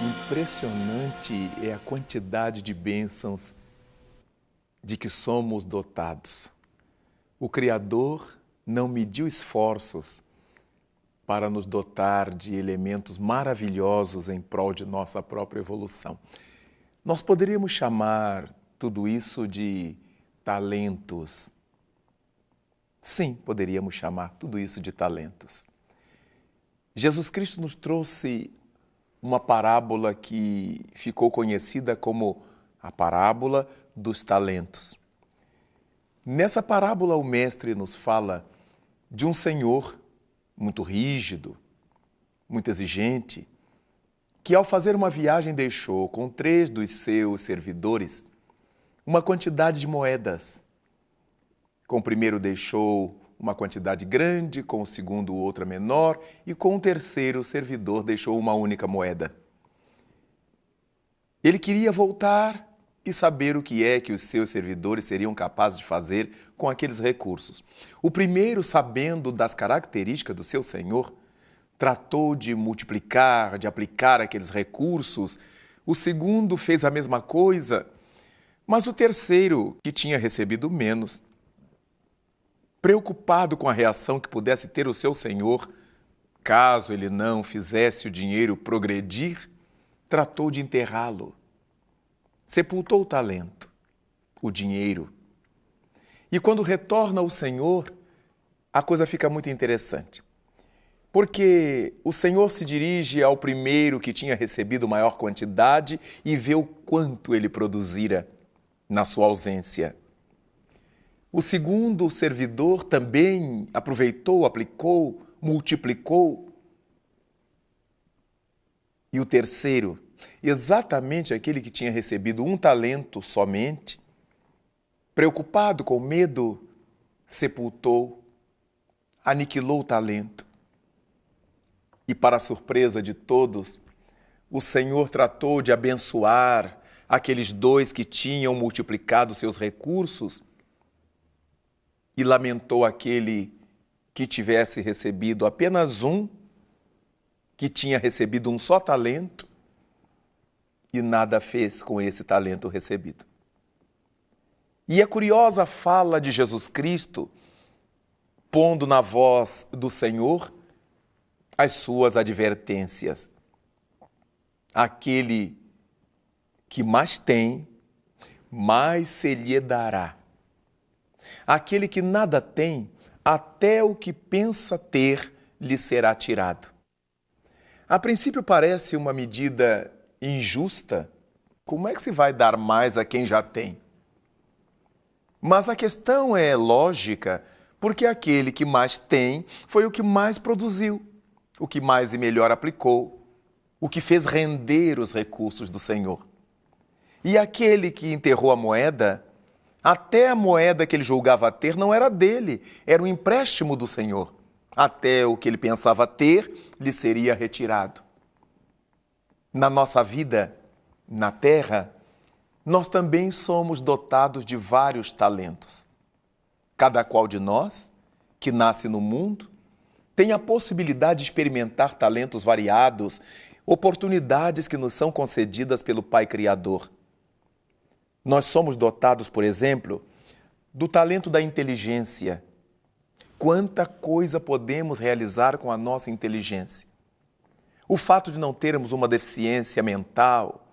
Impressionante é a quantidade de bênçãos de que somos dotados. O Criador não mediu esforços para nos dotar de elementos maravilhosos em prol de nossa própria evolução. Nós poderíamos chamar tudo isso de talentos. Sim, poderíamos chamar tudo isso de talentos. Jesus Cristo nos trouxe uma parábola que ficou conhecida como a parábola dos talentos. Nessa parábola, o mestre nos fala de um senhor muito rígido, muito exigente, que ao fazer uma viagem deixou com 3 dos seus servidores uma quantidade de moedas. Com o primeiro deixou uma quantidade grande, com o segundo outra menor, e com o terceiro servidor deixou uma única moeda. Ele queria voltar e saber o que é que os seus servidores seriam capazes de fazer com aqueles recursos. O primeiro, sabendo das características do seu senhor, tratou de multiplicar, de aplicar aqueles recursos. O segundo fez a mesma coisa, mas o terceiro, que tinha recebido menos, preocupado com a reação que pudesse ter o seu senhor, caso ele não fizesse o dinheiro progredir, tratou de enterrá-lo. Sepultou o talento, o dinheiro. E quando retorna ao Senhor, a coisa fica muito interessante. Porque o Senhor se dirige ao primeiro que tinha recebido maior quantidade e vê o quanto ele produzira na sua ausência. O segundo servidor também aproveitou, aplicou, multiplicou. E o terceiro, exatamente aquele que tinha recebido um talento somente, preocupado com medo, sepultou, aniquilou o talento. E para a surpresa de todos, o Senhor tratou de abençoar aqueles 2 que tinham multiplicado seus recursos e lamentou aquele que tivesse recebido apenas um, que tinha recebido um só talento e nada fez com esse talento recebido. E a curiosa fala de Jesus Cristo, pondo na voz do Senhor as suas advertências. Aquele que mais tem, mais se lhe dará. Aquele que nada tem, até o que pensa ter lhe será tirado. A princípio parece uma medida injusta. Como é que se vai dar mais a quem já tem? Mas a questão é lógica, porque aquele que mais tem foi o que mais produziu, o que mais e melhor aplicou, o que fez render os recursos do Senhor. E aquele que enterrou a moeda, até a moeda que ele julgava ter não era dele, era um empréstimo do Senhor. Até o que ele pensava ter lhe seria retirado. Na nossa vida, na terra, nós também somos dotados de vários talentos. Cada qual de nós, que nasce no mundo, tem a possibilidade de experimentar talentos variados, oportunidades que nos são concedidas pelo Pai Criador. Nós somos dotados, por exemplo, do talento da inteligência. Quanta coisa podemos realizar com a nossa inteligência. O fato de não termos uma deficiência mental,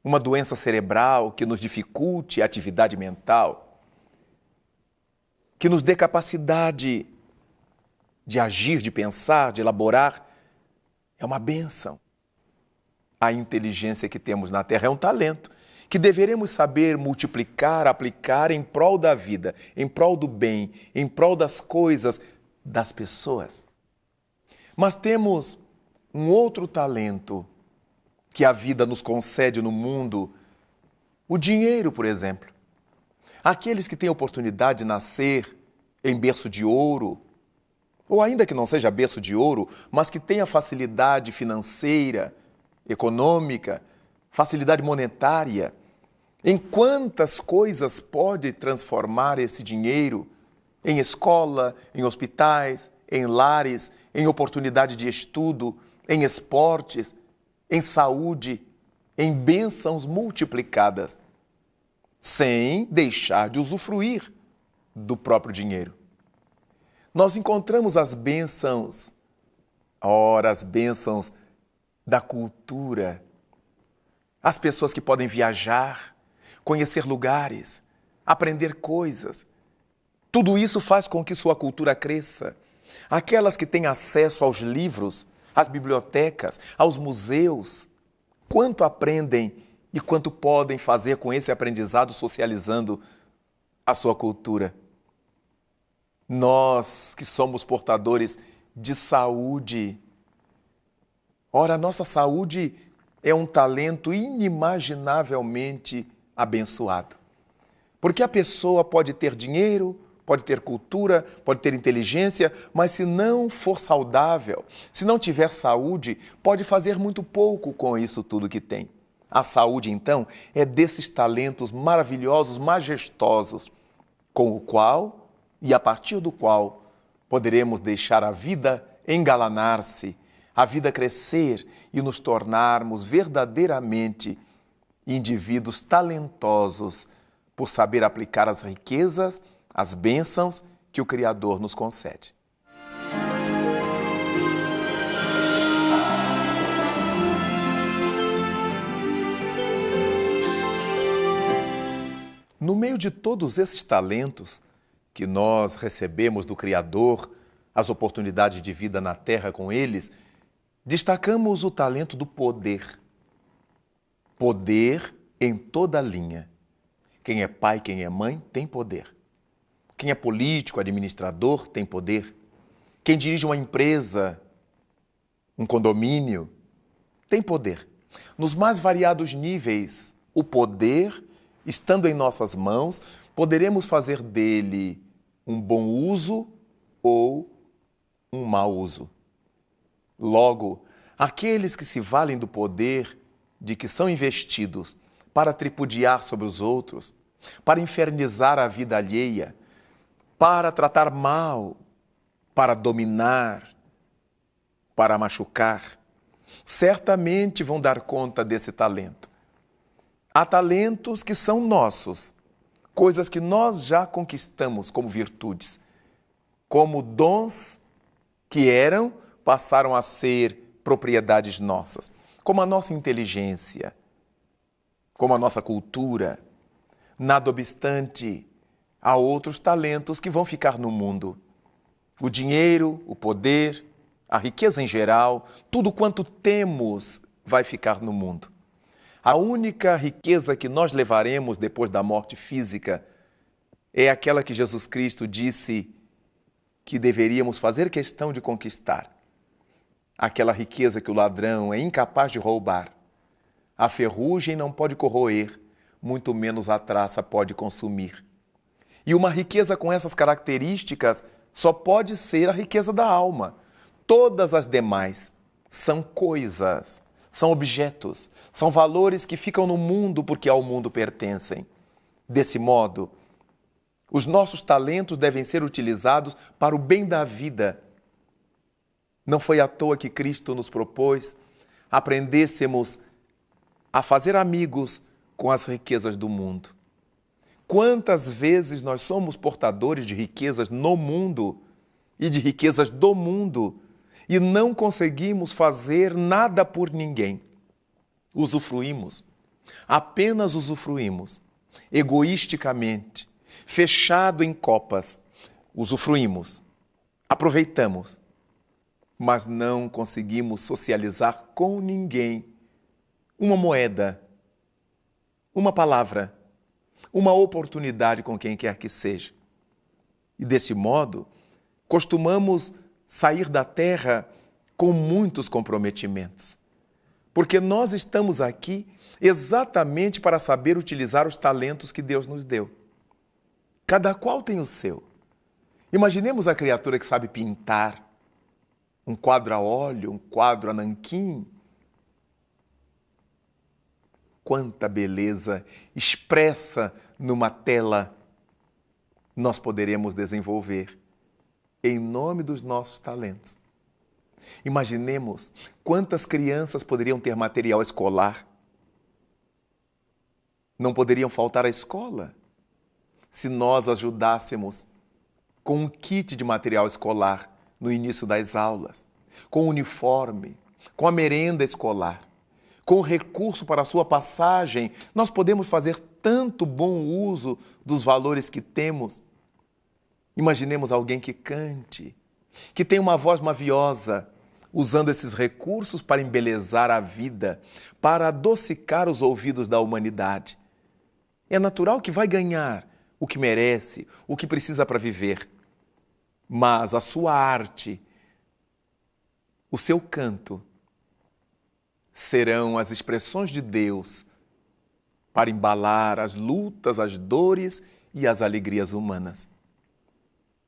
uma doença cerebral que nos dificulte a atividade mental, que nos dê capacidade de agir, de pensar, de elaborar, é uma bênção. A inteligência que temos na Terra é um talento que deveremos saber multiplicar, aplicar em prol da vida, em prol do bem, em prol das coisas, das pessoas. Mas temos um outro talento que a vida nos concede no mundo, o dinheiro, por exemplo. Aqueles que têm a oportunidade de nascer em berço de ouro, ou ainda que não seja berço de ouro, mas que tenha facilidade financeira, econômica, facilidade monetária. Em quantas coisas pode transformar esse dinheiro em escola, em hospitais, em lares, em oportunidade de estudo, em esportes, em saúde, em bênçãos multiplicadas, sem deixar de usufruir do próprio dinheiro. Nós encontramos as bênçãos, as bênçãos da cultura, as pessoas que podem viajar, conhecer lugares, aprender coisas. Tudo isso faz com que sua cultura cresça. Aquelas que têm acesso aos livros, às bibliotecas, aos museus, quanto aprendem e quanto podem fazer com esse aprendizado socializando a sua cultura. Nós que somos portadores de saúde, ora, a nossa saúde é um talento inimaginavelmente abençoado. Porque a pessoa pode ter dinheiro, pode ter cultura, pode ter inteligência, mas se não for saudável, se não tiver saúde, pode fazer muito pouco com isso tudo que tem. A saúde, então, é desses talentos maravilhosos, majestosos, com o qual e a partir do qual poderemos deixar a vida engalanar-se, a vida crescer e nos tornarmos verdadeiramente indivíduos talentosos por saber aplicar as riquezas, as bênçãos que o Criador nos concede. No meio de todos esses talentos que nós recebemos do Criador, as oportunidades de vida na terra com eles, destacamos o talento do poder. Poder em toda a linha. Quem é pai, quem é mãe, tem poder. Quem é político, administrador, tem poder. Quem dirige uma empresa, um condomínio, tem poder. Nos mais variados níveis, o poder, estando em nossas mãos, poderemos fazer dele um bom uso ou um mau uso. Logo, aqueles que se valem do poder de que são investidos para tripudiar sobre os outros, para infernizar a vida alheia, para tratar mal, para dominar, para machucar, certamente vão dar conta desse talento. Há talentos que são nossos, coisas que nós já conquistamos como virtudes, como dons que passaram a ser propriedades nossas, como a nossa inteligência, como a nossa cultura. Nada obstante, há outros talentos que vão ficar no mundo. O dinheiro, o poder, a riqueza em geral, tudo quanto temos vai ficar no mundo. A única riqueza que nós levaremos depois da morte física é aquela que Jesus Cristo disse que deveríamos fazer questão de conquistar. Aquela riqueza que o ladrão é incapaz de roubar. A ferrugem não pode corroer, muito menos a traça pode consumir. E uma riqueza com essas características só pode ser a riqueza da alma. Todas as demais são coisas, são objetos, são valores que ficam no mundo porque ao mundo pertencem. Desse modo, os nossos talentos devem ser utilizados para o bem da vida. Não foi à toa que Cristo nos propôs aprendêssemos a fazer amigos com as riquezas do mundo. Quantas vezes nós somos portadores de riquezas no mundo e de riquezas do mundo e não conseguimos fazer nada por ninguém? Usufruímos, apenas usufruímos, egoisticamente, fechado em copas, usufruímos, aproveitamos, mas não conseguimos socializar com ninguém uma moeda, uma palavra, uma oportunidade com quem quer que seja. E desse modo, costumamos sair da terra com muitos comprometimentos, porque nós estamos aqui exatamente para saber utilizar os talentos que Deus nos deu. Cada qual tem o seu. Imaginemos a criatura que sabe pintar um quadro a óleo, um quadro a nanquim. Quanta beleza expressa numa tela nós poderemos desenvolver em nome dos nossos talentos. Imaginemos quantas crianças poderiam ter material escolar. Não poderiam faltar à escola se nós ajudássemos com um kit de material escolar no início das aulas, com o uniforme, com a merenda escolar, com o recurso para a sua passagem. Nós podemos fazer tanto bom uso dos valores que temos. Imaginemos alguém que cante, que tem uma voz maviosa, usando esses recursos para embelezar a vida, para adocicar os ouvidos da humanidade. É natural que vai ganhar o que merece, o que precisa para viver. Mas a sua arte, o seu canto, serão as expressões de Deus para embalar as lutas, as dores e as alegrias humanas.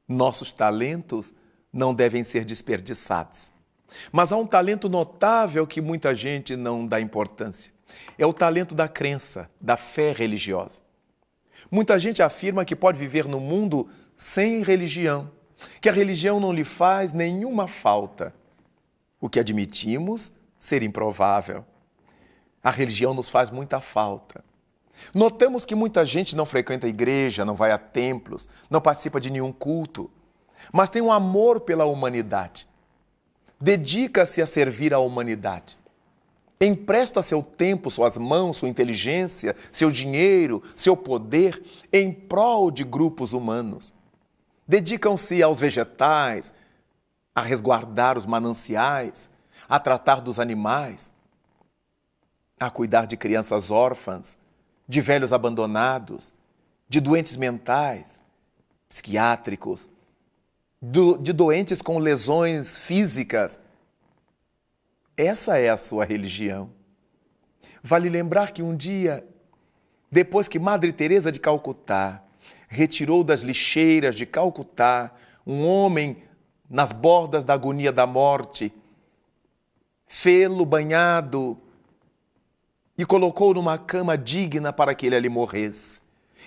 Nossos talentos não devem ser desperdiçados. Mas há um talento notável que muita gente não dá importância. É o talento da crença, da fé religiosa. Muita gente afirma que pode viver no mundo sem religião, que a religião não lhe faz nenhuma falta. O que admitimos ser improvável. A religião nos faz muita falta. Notamos que muita gente não frequenta a igreja, não vai a templos, não participa de nenhum culto, mas tem um amor pela humanidade. Dedica-se a servir a humanidade. Empresta seu tempo, suas mãos, sua inteligência, seu dinheiro, seu poder em prol de grupos humanos. Dedicam-se aos vegetais, a resguardar os mananciais, a tratar dos animais, a cuidar de crianças órfãs, de velhos abandonados, de doentes mentais, psiquiátricos, de doentes com lesões físicas. Essa é a sua religião. Vale lembrar que um dia, depois que Madre Teresa de Calcutá retirou das lixeiras de Calcutá um homem nas bordas da agonia da morte, fê-lo banhado e colocou numa cama digna para que ele ali morresse.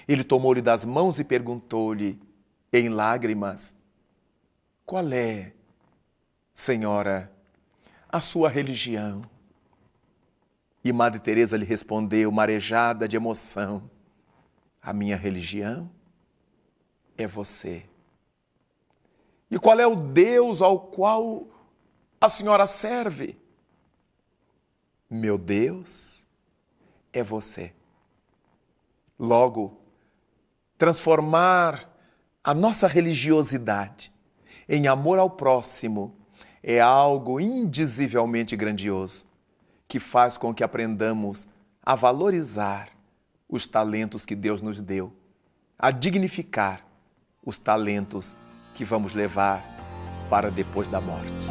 Ele tomou-lhe das mãos e perguntou-lhe, em lágrimas, qual é, Senhora, a sua religião? E Madre Teresa lhe respondeu, marejada de emoção, a minha religião é você. E qual é o Deus ao qual a senhora serve? Meu Deus é você. Logo, transformar a nossa religiosidade em amor ao próximo é algo indizivelmente grandioso, que faz com que aprendamos a valorizar os talentos que Deus nos deu, a dignificar os talentos que vamos levar para depois da morte.